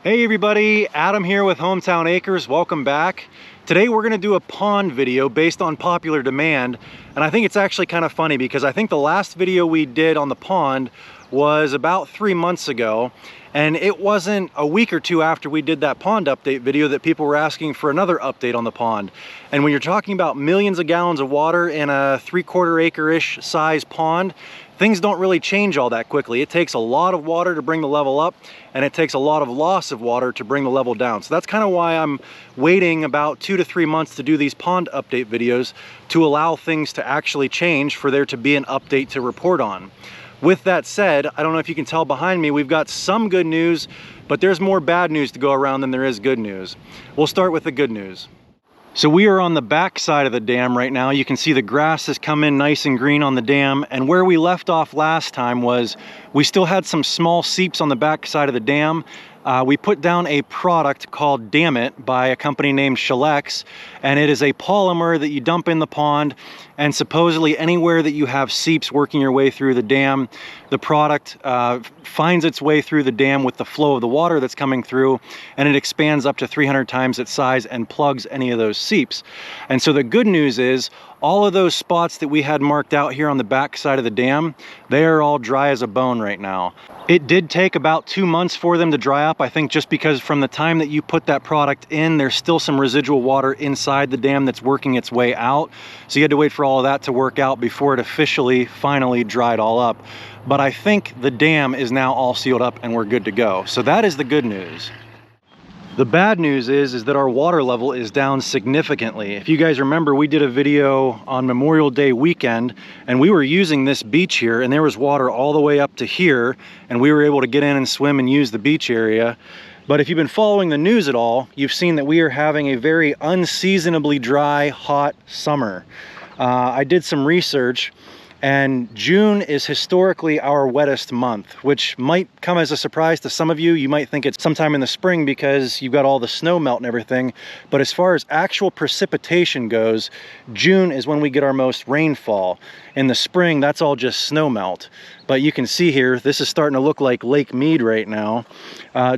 Hey everybody, Adam here with Hometown Acres. Welcome back. Today we're going to do a pond video based on popular demand, and I think it's actually kind of funny because I think the last video we did on the pond was about 3 months ago, and it wasn't a week or two after we did that pond update video that people were asking for another update on the pond. And when you're talking about millions of gallons of water in a 3/4 acre-ish size pond, things don't really change all that quickly. It takes a lot of water to bring the level up, and it takes a lot of loss of water to bring the level down. So that's kind of why I'm waiting about 2 to 3 months to do these pond update videos, to allow things to actually change for there to be an update to report on. With that said, I don't know if you can tell behind me, we've got some good news, but there's more bad news to go around than there is good news. We'll start with the good news. So we are on the back side of the dam right now. You can see the grass has come in nice and green on the dam, and where we left off last time was we still had some small seeps on the back side of the dam. We put down a product called Dammit by a company named Shalex, and it is a polymer that you dump in the pond, and supposedly anywhere that you have seeps working your way through the dam, the product finds its way through the dam with the flow of the water that's coming through, and it expands up to 300 times its size and plugs any of those seeps. And so the good news is all of those spots that we had marked out here on the back side of the dam, they are all dry as a bone right now. It did take about 2 months for them to dry up, I think, just because from the time that you put that product in, there's still some residual water inside the dam that's working its way out. So you had to wait for all of that to work out before it officially, finally dried all up. But I think the dam is now all sealed up and we're good to go. So that is the good news. The bad news is that our water level is down significantly. If you guys remember, we did a video on Memorial Day weekend, and we were using this beach here, and there was water all the way up to here, and we were able to get in and swim and use the beach area. But if you've been following the news at all, you've seen that we are having a very unseasonably dry, hot summer. I did some research, and June is historically our wettest month, which might come as a surprise to some of you. You might think it's sometime in the spring because you've got all the snow melt and everything. But as far as actual precipitation goes, June is when we get our most rainfall. In the spring, that's all just snow melt. But you can see here, this is starting to look like Lake Mead right now.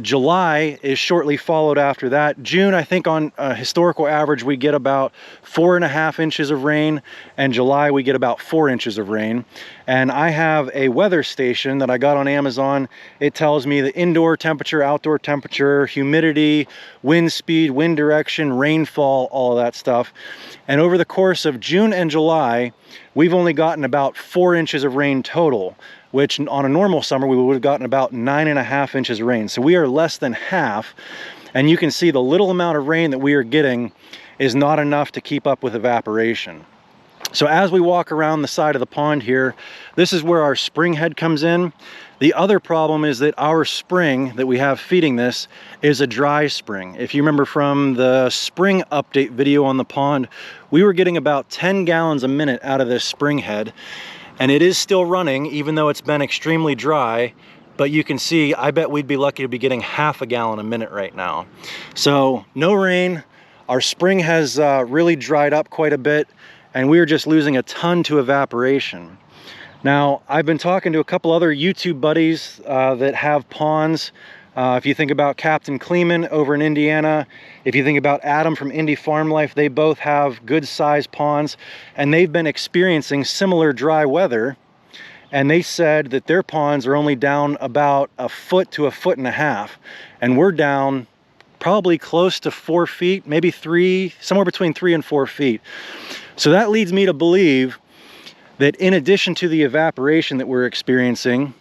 July is shortly followed after that. June, I think on a historical average, we get about 4.5 inches of rain, and July we get about 4 inches of rain. And I have a weather station that I got on Amazon. It tells me the indoor temperature, outdoor temperature, humidity, wind speed, wind direction, rainfall, all of that stuff. And over the course of June and July, we've only gotten about 4 inches of rain total, which on a normal summer we would have gotten about 9.5 inches of rain. So we are less than half, and you can see the little amount of rain that we are getting is not enough to keep up with evaporation. So as we walk around the side of the pond here, this is where our spring head comes in. The other problem is that our spring that we have feeding this is a dry spring. If you remember from the spring update video on the pond, we were getting about 10 gallons a minute out of this spring head, and it is still running even though it's been extremely dry. But you can see, I bet we'd be lucky to be getting half a gallon a minute right now. So no rain, our spring has really dried up quite a bit, and we're just losing a ton to evaporation. Now, I've been talking to a couple other YouTube buddies that have ponds. If you think about Captain Kleeman over in Indiana, if you think about Adam from Indy Farm Life, they both have good sized ponds, and they've been experiencing similar dry weather. And they said that their ponds are only down about 1 foot to 1.5 feet, and we're down probably close to 4 feet, maybe 3, somewhere between 3 and 4 feet. So that leads me to believe that in addition to the evaporation that we're experiencing,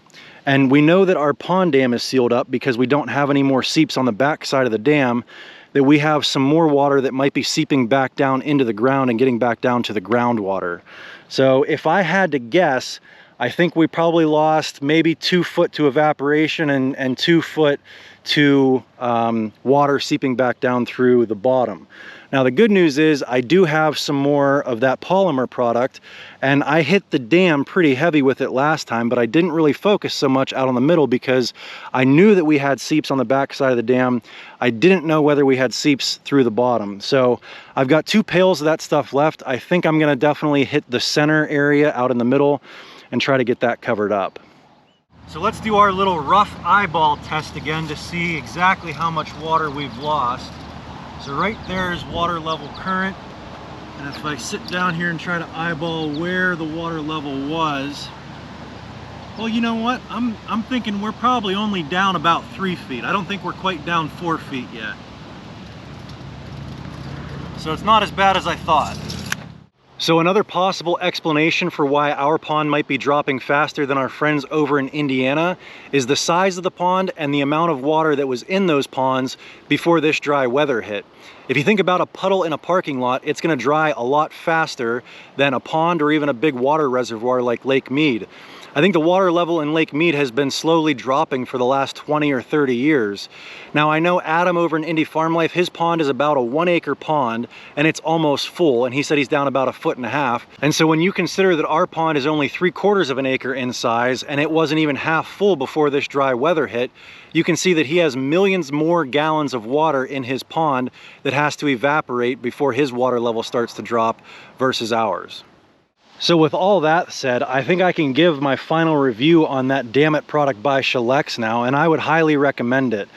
and we know that our pond dam is sealed up because we don't have any more seeps on the back side of the dam, that we have some more water that might be seeping back down into the ground and getting back down to the groundwater. So if I had to guess, I think we probably lost maybe 2 foot to evaporation and 2 foot to water seeping back down through the bottom. Now the good news is I do have some more of that polymer product, and I hit the dam pretty heavy with it last time, but I didn't really focus so much out on the middle because I knew that we had seeps on the back side of the dam. I didn't know whether we had seeps through the bottom. So I've got 2 pails of that stuff left. I think I'm gonna definitely hit the center area out in the middle and try to get that covered up. So let's do our little rough eyeball test again to see exactly how much water we've lost. So right there is water level current. And if I sit down here and try to eyeball where the water level was, well, you know what? I'm thinking we're probably only down about 3 feet. I don't think we're quite down 4 feet yet. So it's not as bad as I thought. So another possible explanation for why our pond might be dropping faster than our friends over in Indiana is the size of the pond and the amount of water that was in those ponds before this dry weather hit. If you think about a puddle in a parking lot, it's going to dry a lot faster than a pond or even a big water reservoir like Lake Mead. I think the water level in Lake Mead has been slowly dropping for the last 20 or 30 years. Now I know Adam over in Indy Farm Life, his pond is about a 1 acre pond and it's almost full, and he said he's down about 1.5 feet. And so when you consider that our pond is only 3/4 of an acre in size and it wasn't even half full before this dry weather hit, you can see that he has millions more gallons of water in his pond that has to evaporate before his water level starts to drop versus ours. So with all that said, I think I can give my final review on that Dammit product by Shalex now, and I would highly recommend it.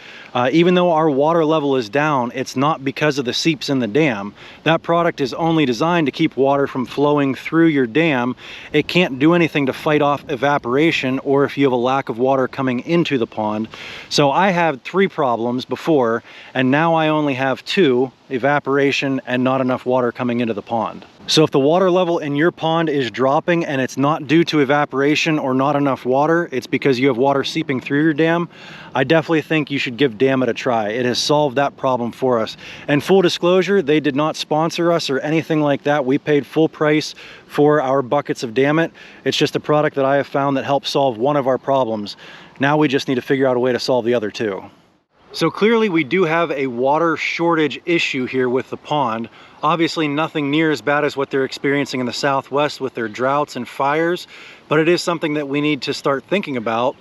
Even though our water level is down, it's not because of the seeps in the dam. That product is only designed to keep water from flowing through your dam. It can't do anything to fight off evaporation or if you have a lack of water coming into the pond. So I had 3 problems before, and now I only have 2, evaporation and not enough water coming into the pond. So if the water level in your pond is dropping and it's not due to evaporation or not enough water, it's because you have water seeping through your dam, I definitely think you should give Dammit a try. It has solved that problem for us. And full disclosure, they did not sponsor us or anything like that. We paid full price for our buckets of Dammit. It's just a product that I have found that helps solve one of our problems. Now we just need to figure out a way to solve the other 2. So clearly we do have a water shortage issue here with the pond. Obviously nothing near as bad as what they're experiencing in the Southwest with their droughts and fires, but it is something that we need to start thinking about.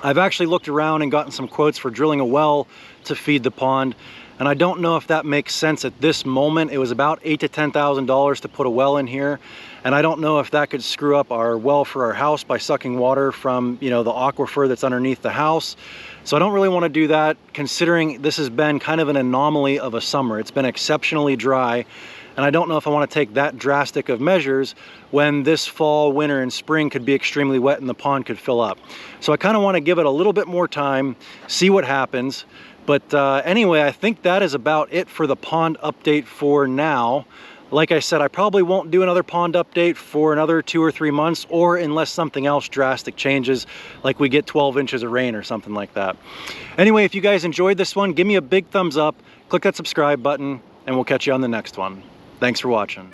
I've actually looked around and gotten some quotes for drilling a well to feed the pond, and I don't know if that makes sense at this moment. It was about $8,000 to $10,000 to put a well in here, and I don't know if that could screw up our well for our house by sucking water from, you know, the aquifer that's underneath the house. So I don't really want to do that, considering this has been kind of an anomaly of a summer. It's been exceptionally dry, and I don't know if I want to take that drastic of measures when this fall, winter, and spring could be extremely wet and the pond could fill up. So I kind of want to give it a little bit more time, see what happens. But anyway, I think that is about it for the pond update for now. Like I said, I probably won't do another pond update for another 2 or 3 months, or unless something else drastic changes, like we get 12 inches of rain or something like that. Anyway, if you guys enjoyed this one, give me a big thumbs up, click that subscribe button, and we'll catch you on the next one. Thanks for watching.